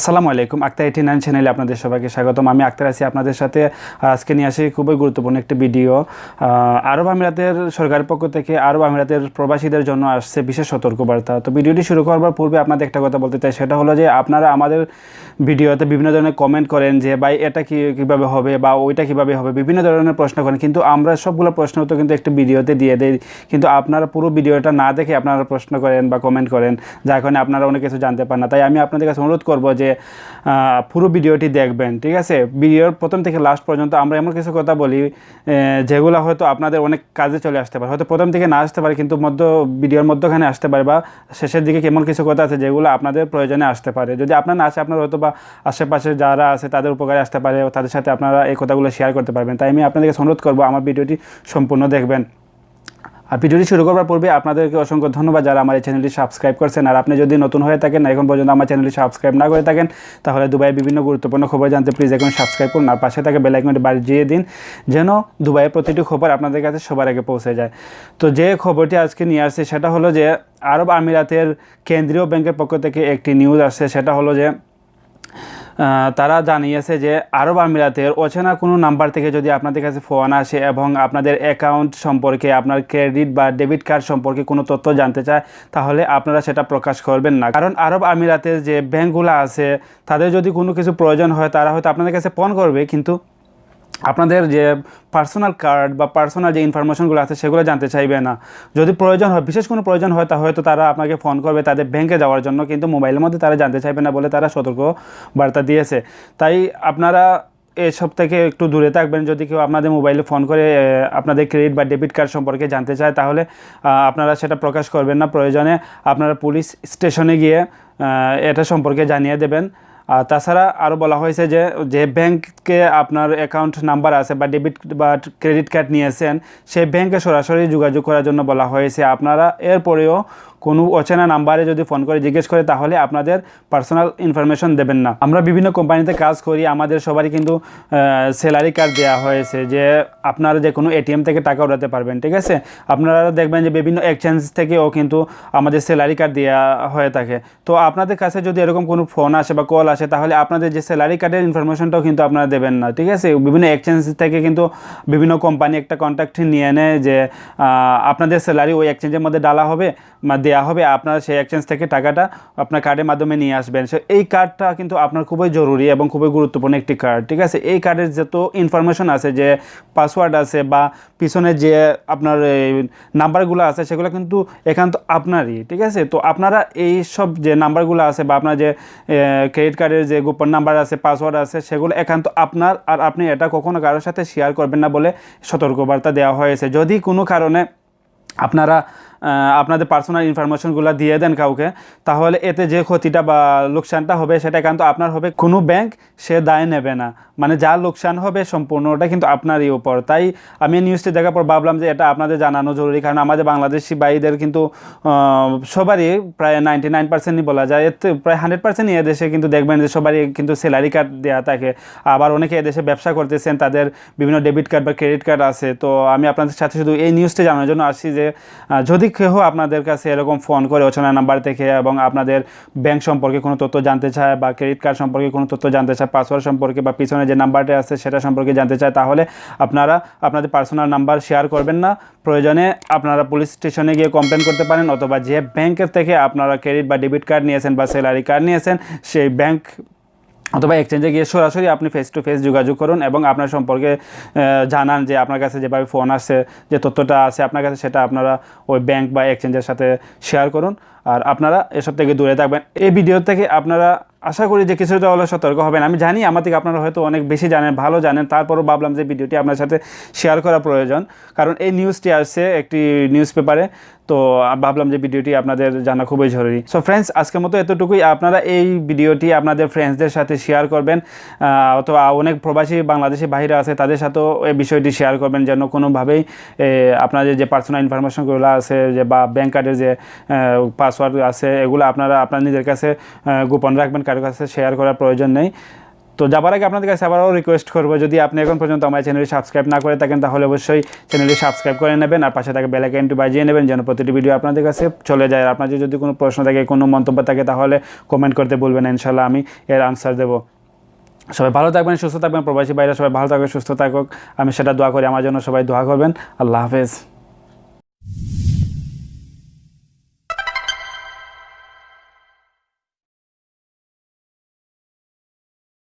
আসসালামু আলাইকুম, আক্তার 89 চ্যানেলে আপনাদের সবাইকে স্বাগতম। আমি আক্তার আছি আপনাদের সাথে। আজকে নিয়ে আসি খুবই গুরুত্বপূর্ণ একটি ভিডিও। আরব আমিরাতের সরকারের পক্ষ থেকে আরব আমিরাতের প্রবাসীদের জন্য আসছে বিশেষ সতর্কবার্তা। তো ভিডিওটি শুরু করবার পূর্বে আপনাদের একটা কথা বলতে চাই, সেটা হলো যে আপনারা আমাদের ভিডিওতে বিভিন্ন ধরনের কমেন্ট করেন যে ভাই এটা কীভাবে হবে বা ওইটা কীভাবে হবে, বিভিন্ন ধরনের প্রশ্ন করেন, কিন্তু আমরা সবগুলো প্রশ্ন তো কিন্তু একটি ভিডিওতে দিয়ে দেই, কিন্তু আপনারা পুরো ভিডিওটা না দেখে আপনারা প্রশ্ন করেন বা কমেন্ট করেন, যার কারণে আপনারা অনেক কিছু জানতে পারেন না। তাই আমি আপনাদের কাছে অনুরোধ করবো যে পুরো ভিডিওটি দেখবেন, ঠিক আছে? ভিডিওর প্রথম থেকে লাস্ট পর্যন্ত আমরা এমন কিছু কথা বলি যেগুলো হয়তো আপনাদের অনেক কাজে চলে আসতে পারে, হয়তো প্রথম থেকে না আসতে পারে কিন্তু ভিডিওর মধ্যখানে আসতে পারে, বা শেষের দিকে কেমন কিছু কথা আছে যেগুলো আপনাদের প্রয়োজনে আসতে পারে। যদি আপনার না আসে, আপনার হয়তো বা আশেপাশে যারা আছে তাদের উপকারে আসতে পারে, তাদের সাথে আপনারা এই কথাগুলো শেয়ার করতে পারবেন। তাই আমি আপনাদেরকে অনুরোধ করবো আমার ভিডিওটি সম্পূর্ণ দেখবেন। আর ভিডিওটি শুরু করার পূর্বে আপনাদেরকে অসংখ্য ধন্যবাদ যারা আমার এই চ্যানেলটি সাবস্ক্রাইব করছেন। আর আপনি যদি নতুন হয়ে থাকেন, এখন পর্যন্ত আমার চ্যানেলটি সাবস্ক্রাইব না করে থাকেন, তাহলে দুবাইয়ের বিভিন্ন গুরুত্বপূর্ণ খবর জানতে প্লিজ এখন সাবস্ক্রাইব করুন, আর পাশে থাকা বেল আইকনটি বাজিয়ে দিন যেন দুবাইয়ের প্রতিটি খবর আপনাদের কাছে সবার আগে পৌঁছে যায়। তো যে খবরটি আজকে নিয়ে আসছে সেটা হলো যে আরব আমিরাতের কেন্দ্রীয় ব্যাংকের পক্ষ থেকে একটি নিউজ আসছে। সেটা হলো যে তারা জানিয়েছে যে আরব আমিরাতের অচেনা কোনো নাম্বার থেকে যদি আপনাদের কাছে ফোন আসে এবং আপনাদের অ্যাকাউন্ট সম্পর্কে, আপনার ক্রেডিট বা ডেবিট কার্ড সম্পর্কে কোনো তথ্য জানতে চায়, তাহলে আপনারা সেটা প্রকাশ করবেন না। কারণ আরব আমিরাতের যে ব্যাংকগুলো আছে তাদের যদি কোনো কিছু প্রয়োজন হয়, তারা হয়তো আপনাদের কাছে ফোন করবে, কিন্তু আপনাদের যে পার্সোনাল কার্ড বা পার্সোনাল যে ইনফরমেশনগুলো আছে সেগুলো জানতে চাইবে না। যদি প্রয়োজন হয়, বিশেষ কোনো প্রয়োজন হয়, তা হয়তো তারা আপনাকে ফোন করবে তাদের ব্যাংকে যাওয়ার জন্য, কিন্তু মোবাইলের মধ্যে তারা জানতে চাইবে না বলে তারা সতর্ক বার্তা দিয়েছে। তাই আপনারা এসব থেকে একটু দূরে থাকবেন। যদি কেউ আপনাদের মোবাইলে ফোন করে আপনাদের ক্রেডিট বা ডেবিট কার্ড সম্পর্কে জানতে চায়, তাহলে আপনারা সেটা প্রকাশ করবেন না। প্রয়োজনে আপনারা পুলিশ স্টেশনে গিয়ে এটা সম্পর্কে জানিয়ে দেবেন। আর তাছাড়া আরও বলা হয়েছে যে যে ব্যাংকে আপনার অ্যাকাউন্ট নাম্বার আছে বা ডেবিট বা ক্রেডিট কার্ড নিয়েছেন, সেই ব্যাংকে সরাসরি যোগাযোগ করার জন্য বলা হয়েছে। আপনারা এরপরেও কোনো অচেনা নাম্বারে যদি ফোন করে জিজ্ঞেস করে, তাহলে আপনাদের পার্সোনাল ইনফরমেশন দেবেন না। আমরা বিভিন্ন কোম্পানিতে কাজ করি, আমাদের সবারই কিন্তু স্যালারি কার্ড দেওয়া হয়েছে যে আপনারা যে কোনো এটিএম থেকে টাকা উঠাতে পারবেন, ঠিক আছে? আপনারা দেখবেন যে বিভিন্ন এক্সচেঞ্জ থেকেও কিন্তু আমাদের স্যালারি কার্ড দেওয়া হয়ে থাকে। তো আপনাদের কাছে যদি এরকম কোনো ফোন আসে বা কল আসে, তাহলে আপনাদের যে স্যালারি কার্ডের ইনফরমেশনটাও কিন্তু আপনারা দেবেন না, ঠিক আছে? বিভিন্ন এক্সচেঞ্জ থেকে কিন্তু বিভিন্ন কোম্পানি একটা কন্ট্যাক্ট নিয়ে নেয় যে আপনাদের স্যালারি ওই এক্সচেঞ্জের মধ্যে ডালা হবে বা দেওয়া হবে, আপনার সেই এক্সচেঞ্জ থেকে টাকাটা আপনার কার্ডের মাধ্যমে নিয়ে আসবেন। সো এই কার্ডটা কিন্তু আপনার খুবই জরুরি এবং খুবই গুরুত্বপূর্ণ একটি কার্ড, ঠিক আছে? এই কার্ডের যত ইনফরমেশন আছে, যে পাসওয়ার্ড আছে বা পিছনে যে আপনার নাম্বারগুলো আছে, সেগুলো কিন্তু একান্ত আপনারই, ঠিক আছে? তো আপনারা এই সব যে নাম্বারগুলো আছে বা আপনার যে ক্রেডিট কার্ডের যে গোপন নাম্বার আছে, পাসওয়ার্ড আছে, সেগুলো একান্ত আপনার, আর আপনি এটা কখনো কারোর সাথে শেয়ার করবেন না বলে সতর্কবার্তা দেওয়া হয়েছে। যদি কোনো কারণে আপনারা আপনাদের পার্সোনাল ইনফরমেশনগুলো দিয়ে দেন কাউকে, তাহলে এতে যে ক্ষতিটা বা লোকসানটা হবে সেটা কিন্তু আপনার হবে, কোনো ব্যাংক সে দায় নেবে না। মানে যা লোকসান হবে সম্পূর্ণটা কিন্তু আপনারই উপর। তাই আমি নিউজটি দেখার পর ভাবলাম যে এটা আপনাদের জানানো জরুরি, কারণ আমাদের বাংলাদেশি ভাইদের কিন্তু সবারই প্রায় 99%ই বলা যায়, এতে প্রায় 100%ই এদেশে কিন্তু দেখবেন যে সবারই কিন্তু স্যালারি কার্ড দেওয়া থাকে। আবার অনেকে এদেশে ব্যবসা করতেছেন, তাদের বিভিন্ন ডেবিট কার্ড বা ক্রেডিট কার্ড আছে। তো আমি আপনাদের সাথে শুধু এই নিউজটি জানানোর জন্য আসছি যে যদি কেউ আপনাদের কাছে এরকম ফোন করে অচেনা নাম্বার থেকে এবং আপনাদের ব্যাংক সম্পর্কে কোনো তথ্য জানতে চায় বা ক্রেডিট কার্ড সম্পর্কে কোনো তথ্য জানতে চায়, পাসওয়ার্ড সম্পর্কে বা পিছনে যে নাম্বারটা আছে সেটা সম্পর্কে জানতে চায়, তাহলে আপনারা আপনাদের পার্সোনাল নাম্বার শেয়ার করবেন না। প্রয়োজনে আপনারা পুলিশ স্টেশনে গিয়ে কমপ্লেন করতে পারেন, অথবা যে ব্যাংকের থেকে আপনারা ক্রেডিট বা ডেবিট কার্ড নিয়েছেন বা স্যালারি কার্ড নিয়েছেন, সেই ব্যাংক অথবা এক্সচেঞ্জে গিয়ে সরাসরি আপনি ফেস টু ফেস যোগাযোগ করুন এবং আপনার সম্পর্কে জানান যে আপনার কাছে যেভাবে ফোন আসছে, যে তথ্যটা আছে আপনার কাছে, সেটা আপনারা ওই ব্যাংক বা এক্সচেঞ্জের সাথে শেয়ার করুন। আর আপনারা এসব থেকে দূরে থাকবেন। এই ভিডিও থেকে আপনারা আশা করি যে কিছুটা হলে সতর্ক হবেন। আমি জানি আমার থেকে আপনারা হয়তো অনেক বেশি জানেন, ভালো জানেন, তারপরও ভাবলাম যে ভিডিওটি আপনার সাথে শেয়ার করা প্রয়োজন, কারণ এই নিউজটি আসছে একটি নিউজ পেপারে। তো ভাবলাম যে ভিডিওটি আপনাদের জানা খুবই জরুরি। সো ফ্রেন্ডস, আজকের মতো এতটুকুই। আপনারা এই ভিডিওটি আপনাদের ফ্রেন্ডসদের সাথে শেয়ার করবেন, অথবা অনেক প্রবাসী বাংলাদেশি বাইরে আছে তাদের সাথেও এই বিষয়টি শেয়ার করবেন, যেন কোনোভাবেই আপনাদের যে পার্সোনাল ইনফরমেশনগুলো আছে, যে বা ব্যাংক কার্ডের যে পাসওয়ার্ড আছে, এগুলো আপনারা আপনার নিজের কাছে গোপন রাখবেন, কারোর কাছে শেয়ার করার প্রয়োজন নেই। তো যাবার আগে আপনাদের কাছে আবারও রিকোয়েস্ট করবো, যদি আপনি এখন পর্যন্ত আমার চ্যানেলটি সাবস্ক্রাইব না করে থাকেন তাহলে অবশ্যই চ্যানেলটি সাবস্ক্রাইব করে নেবেন আর পাশে থাকা বেল আইকনটি বাজিয়ে নেবেন যেন প্রতিটি ভিডিও আপনাদের কাছে চলে যায়। আর আপনাদের যদি কোনো প্রশ্ন থাকে, কোনো মন্তব্য থাকে তাহলে কমেন্ট করতে বলবেন, ইনশাল্লাহ আমি এর আনসার দেবো। সবাই ভালো থাকবেন, সুস্থ থাকবেন, প্রবাসী বাইরে সবাই ভালো থাকবে, সুস্থ থাকুক, আমি সেটা দোয়া করি। আমার জন্য সবাই দোয়া করবেন। আল্লাহ হাফেজ।